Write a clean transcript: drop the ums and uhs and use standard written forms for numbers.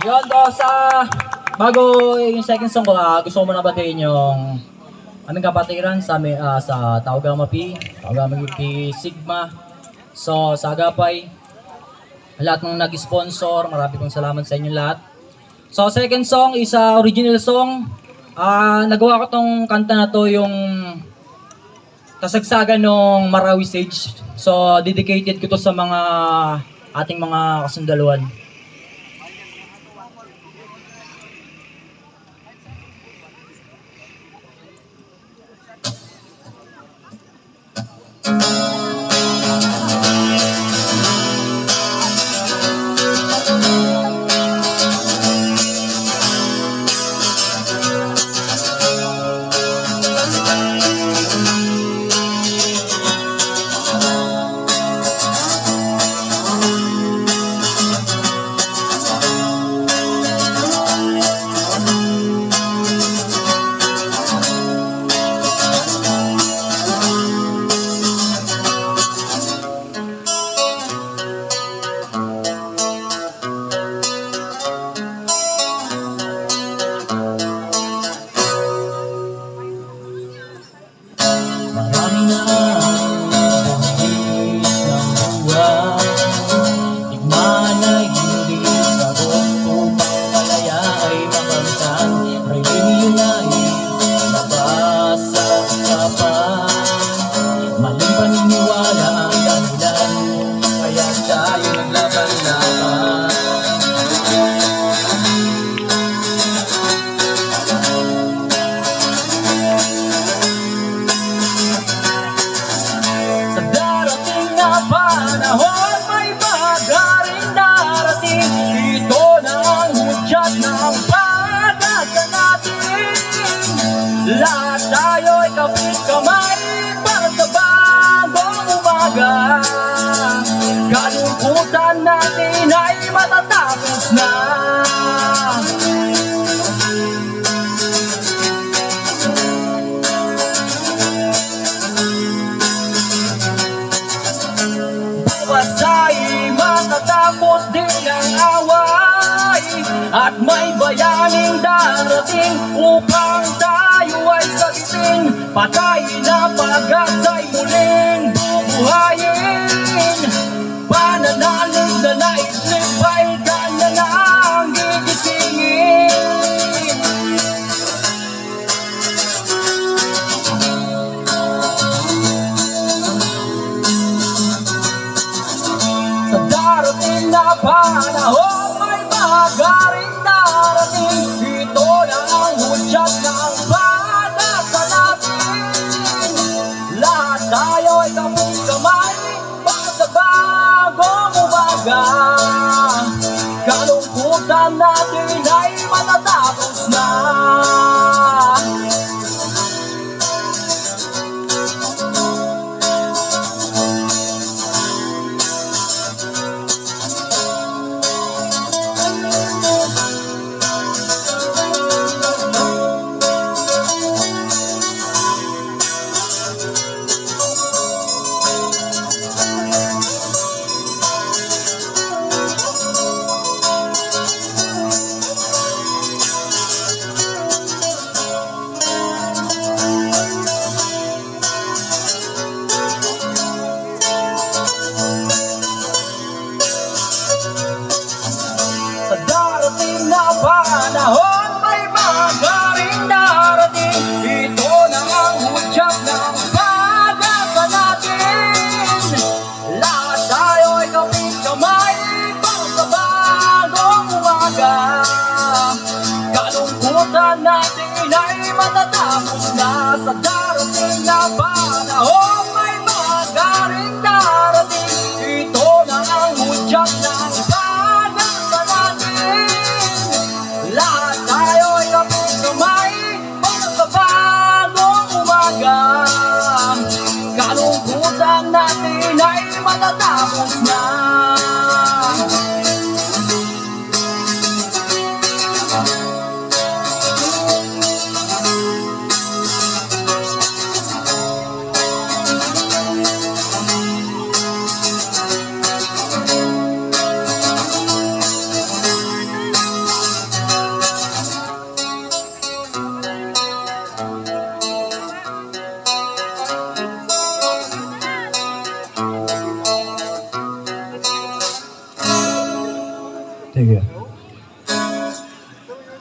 Yun to sa bago yung second song ko, gusto ko muna batiin yung aming kapatiran sa sa Taugama P, Taugama P Sigma. So sa Agapay, lahat ng nag-sponsor, marami kong salamat sa inyo lahat. So second song is original song. Nagawa ko tong kanta na to yung kasagsagan ng Marawi Stage. So dedicated ko to sa mga ating mga kasundaluhan. Lahat tayo'y kapit kamay para sa bagong umaga. Kalungkutan natin ay matatapos na. Bukas ay matatapos din ang away, at may bayaning darating upang tayo ay sagitin. Patay na pag-asa'y muling bubuhayin. Pananalig na naisip ay kanya na ang gigisingin. Sa darating na panahon may magaring darating. Ito na ang hudyat ng pag-asa natin. Lahat tayo ay kapit kamay para sa bagong umaga. Kalungkutan natin ay matatapos na. Panahon may magaring darating. Ito na ang hudyat ng pag-asa natin. Lahat tayo ay kapit kamay para sa bagong umaga. Kalungkutan natin ay matatapos na. Sa darating na panahon may magaring darating. Ito na ang hudyat ng pag-asa natin. Lahat tayo ay kapit kamay para sa bagong umaga. Kalungkutan natin ay matatapos na. Sige.